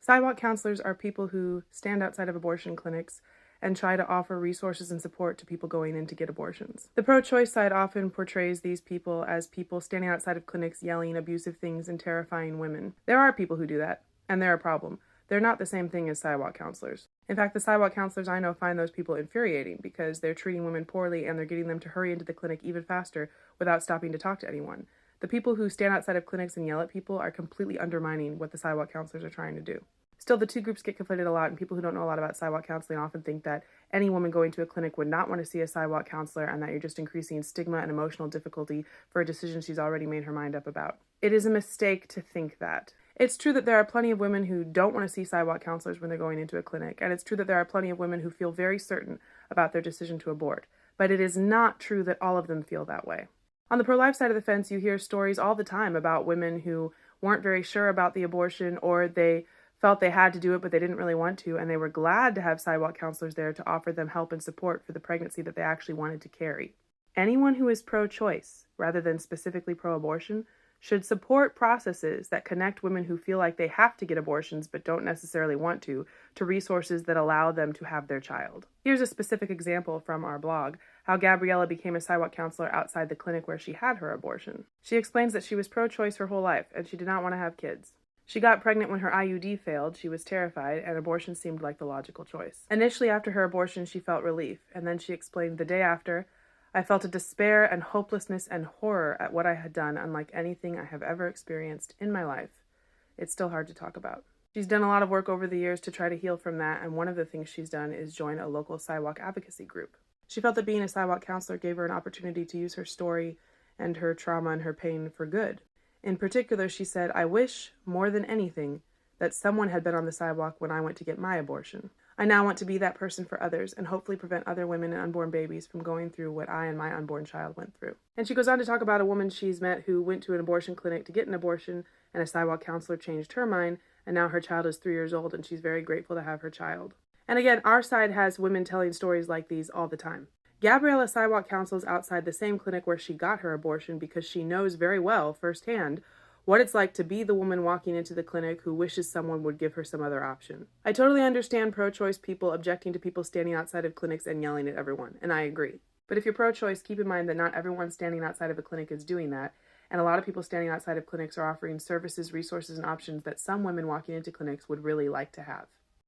Sidewalk counselors are people who stand outside of abortion clinics and try to offer resources and support to people going in to get abortions. The pro-choice side often portrays these people as people standing outside of clinics yelling abusive things and terrifying women. There are people who do that, and they're a problem. They're not the same thing as sidewalk counselors. In fact, the sidewalk counselors I know find those people infuriating because they're treating women poorly and they're getting them to hurry into the clinic even faster without stopping to talk to anyone. The people who stand outside of clinics and yell at people are completely undermining what the sidewalk counselors are trying to do. Still, the two groups get conflated a lot, and people who don't know a lot about sidewalk counseling often think that any woman going to a clinic would not want to see a sidewalk counselor and that you're just increasing stigma and emotional difficulty for a decision she's already made her mind up about. It is a mistake to think that. It's true that there are plenty of women who don't want to see sidewalk counselors when they're going into a clinic, and it's true that there are plenty of women who feel very certain about their decision to abort, but it is not true that all of them feel that way. On the pro-life side of the fence, you hear stories all the time about women who weren't very sure about the abortion, or they felt they had to do it but they didn't really want to, and they were glad to have sidewalk counselors there to offer them help and support for the pregnancy that they actually wanted to carry. Anyone who is pro-choice, rather than specifically pro-abortion, should support processes that connect women who feel like they have to get abortions but don't necessarily want to resources that allow them to have their child. Here's a specific example from our blog, how Gabriella became a sidewalk counselor outside the clinic where she had her abortion. She explains that she was pro-choice her whole life and she did not want to have kids. She got pregnant when her IUD failed, she was terrified, and abortion seemed like the logical choice. Initially after her abortion, she felt relief, and then she explained, the day after, I felt a despair and hopelessness and horror at what I had done, unlike anything I have ever experienced in my life. It's still hard to talk about. She's done a lot of work over the years to try to heal from that, and one of the things she's done is join a local sidewalk advocacy group. She felt that being a sidewalk counselor gave her an opportunity to use her story and her trauma and her pain for good. In particular, she said, I wish, more than anything, that someone had been on the sidewalk when I went to get my abortion. I now want to be that person for others and hopefully prevent other women and unborn babies from going through what I and my unborn child went through. And she goes on to talk about a woman she's met who went to an abortion clinic to get an abortion, and a sidewalk counselor changed her mind, and now her child is 3 years old and she's very grateful to have her child. And again, our side has women telling stories like these all the time. Gabriella sidewalk counsels outside the same clinic where she got her abortion because she knows very well firsthand what it's like to be the woman walking into the clinic who wishes someone would give her some other option. I totally understand pro-choice people objecting to people standing outside of clinics and yelling at everyone, and I agree. But if you're pro-choice, keep in mind that not everyone standing outside of a clinic is doing that, and a lot of people standing outside of clinics are offering services, resources, and options that some women walking into clinics would really like to have.